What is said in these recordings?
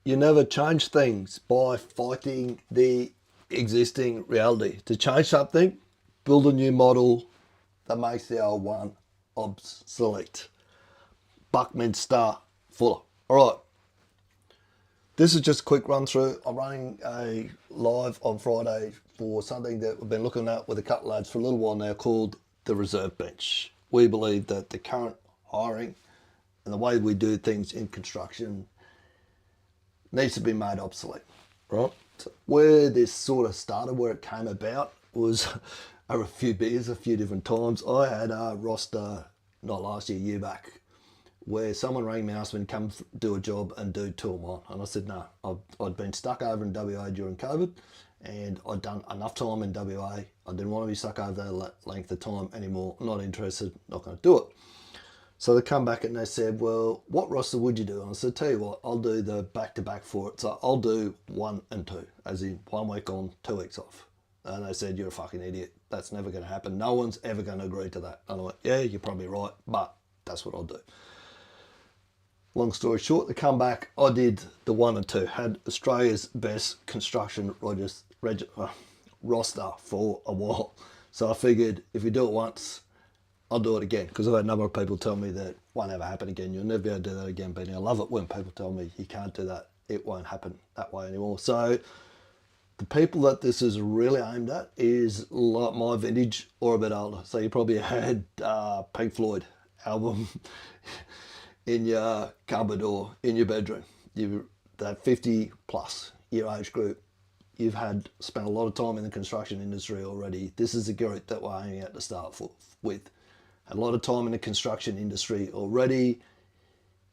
you never change things by fighting the existing reality. To change something, build a new model that makes the old one obsolete. Buckminster Fuller. All right, this is just a quick run through. I'm running a live on Friday for something that we've been looking at with a couple of lads for a little while now called the reserve bench. We believe that the current hiring and the way we do things in construction needs to be made obsolete, right? So where this sort of started, where it came about, was over a few beers, a few different times. I had a roster, not last year, year back, where someone rang me and asked me to come do a job and do 2 of mine. And I said, no, I'd been stuck over in WA during COVID and I'd done enough time in WA. I didn't want to be stuck over that length of time anymore. I'm not interested, not going to do it. So they come back and they said, well, what roster would you do? And I said, tell you what, I'll do the back-to-back for it. So I'll do 1 and 2, as in 1 week on, 2 weeks off. And they said, you're a fucking idiot. That's never going to happen. No one's ever going to agree to that. And I went, yeah, you're probably right, but that's what I'll do. Long story short, they come back, I did the 1 and 2, had Australia's best construction roster for a while. So I figured if you do it once, I'll do it again, because I've had a number of people tell me that won't ever happen again. You'll never be able to do that again. But I love it when people tell me you can't do that. It won't happen that way anymore. So the people that this is really aimed at is like my vintage or a bit older. So you probably had Pink Floyd album in your cupboard or in your bedroom. You've that 50 plus year age group. You've spent a lot of time in the construction industry already. This is the group that we're aiming at to start with. A lot of time in the construction industry already.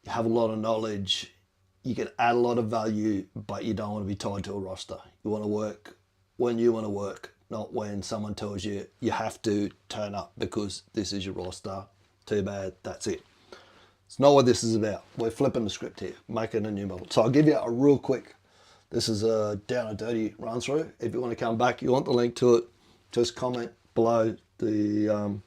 You have a lot of knowledge. You can add a lot of value, but you don't want to be tied to a roster. You want to work when you want to work, not when someone tells you you have to turn up because this is your roster. Too bad, that's it. It's not what this is about. We're flipping the script here, making a new model. So I'll give you a real quick, this is a down and dirty run through. If you want to come back, you want the link to it, just comment below the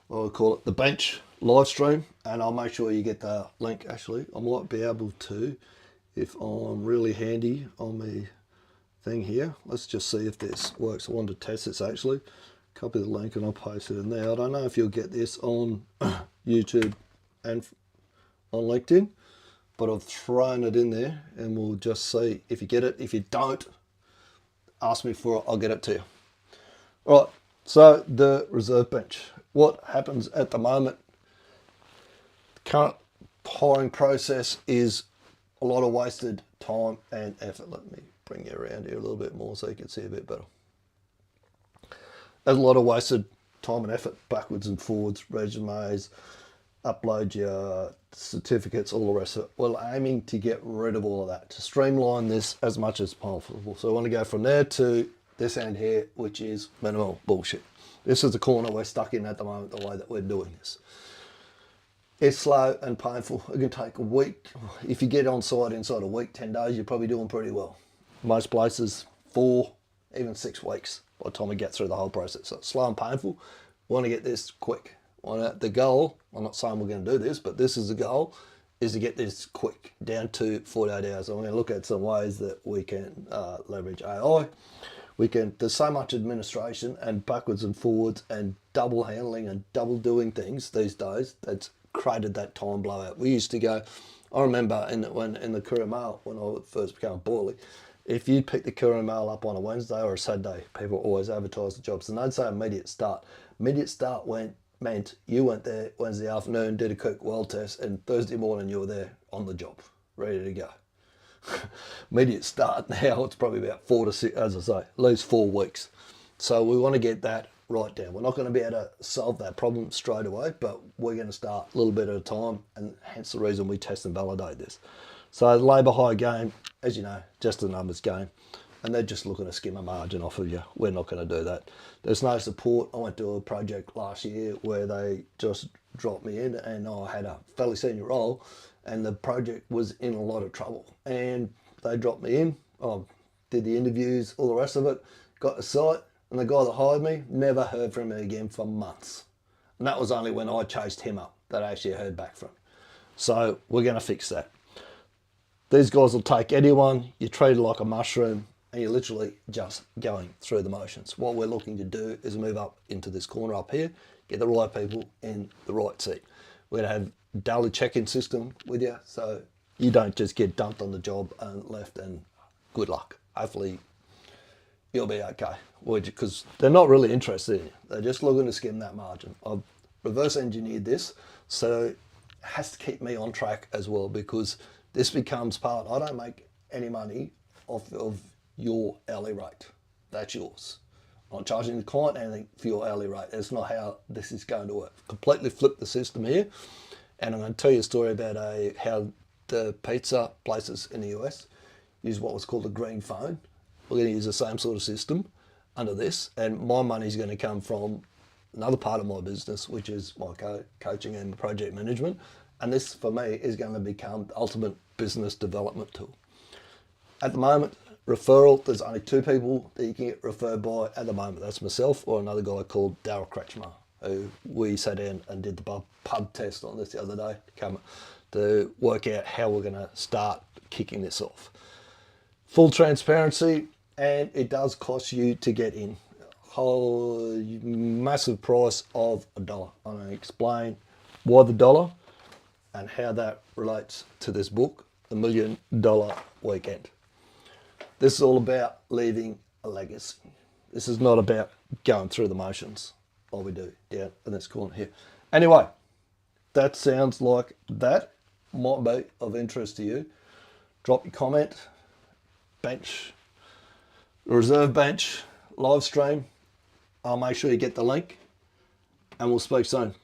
what we call it, the bench live stream, and I'll make sure you get the link. Actually, I might be able to, if I'm really handy on my thing here. Let's just see if this works. I want to test this actually. Copy the link and I'll paste it in there. I don't know if you'll get this on YouTube and on LinkedIn, but I've thrown it in there and we'll just see if you get it. If you don't, ask me for it, I'll get it to you. All right, so the reserve bench. What happens at the moment, the current hiring process is a lot of wasted time and effort. Let me bring you around here a little bit more so you can see a bit better. There's a lot of wasted time and effort, backwards and forwards, resumes, upload your certificates, all the rest of it. We're aiming to get rid of all of that, to streamline this as much as possible. So I want to go from there to this end here, which is minimal bullshit. This is the corner we're stuck in at the moment, the way that we're doing this. It's slow and painful. It can take a week. If you get on site inside a week, 10 days, you're probably doing pretty well. Most places, 4, even 6 weeks by the time we get through the whole process. So it's slow and painful. We want to get this quick. The goal, I'm not saying we're going to do this, but this is the goal, is to get this quick, down to 48 hours. I'm going to look at some ways that we can leverage AI. There's so much administration and backwards and forwards and double handling and double doing things these days that's created that time blowout. We used to go, I remember in the Courier Mail when I first became a boilie, if you pick the Courier Mail up on a Wednesday or a Saturday, people always advertise the jobs and they'd say immediate start. Immediate start meant you went there Wednesday afternoon, did a quick well test, and Thursday morning you were there on the job, ready to go. Immediate start now, it's probably about 4 to 6, as I say, at least 4 weeks. So we want to get that right down. We're not going to be able to solve that problem straight away, but we're going to start a little bit at a time, and hence the reason we test and validate this. So the labour hire game, as you know, just a numbers game, and they're just looking to skim a margin off of you. We're not going to do that. There's no support. I went to a project last year where they just dropped me in, and I had a fairly senior role, and the project was in a lot of trouble. And they dropped me in, I did the interviews, all the rest of it, got to site, and the guy that hired me never heard from me again for months. And that was only when I chased him up that I actually heard back from. So we're going to fix that. These guys will take anyone, you treat it like a mushroom, and you're literally just going through the motions. What we're looking to do is move up into this corner up here, get the right people in the right seat. We're going to have daily check-in system with you, so you don't just get dumped on the job and left, and good luck. Hopefully you'll be okay, because they're not really interested in you. They're just looking to skim that margin. I've reverse engineered this, so it has to keep me on track as well, because this becomes part, I don't make any money off of your hourly rate. That's yours. I'm not charging the client anything for your hourly rate. That's not how this is going to work. Completely flip the system here, and I'm going to tell you a story about how the pizza places in the US use what was called a green phone. We're going to use the same sort of system under this, and my money is going to come from another part of my business, which is my coaching and project management. And this, for me, is going to become the ultimate business development tool. At the moment, referral, there's only 2 people that you can get referred by at the moment. That's myself or another guy called Daryl Kretschmer, who we sat down and did the pub test on this the other day to work out how we're going to start kicking this off. Full transparency, and it does cost you to get in. Whole massive price of $1. I'm going to explain why the dollar and how that relates to this book, The $1 Million Weekend. This is all about leaving a legacy. This is not about going through the motions like we do down in this corner here. Anyway, that sounds like that might be of interest to you. Drop your comment, bench, reserve bench, live stream. I'll make sure you get the link, and we'll speak soon.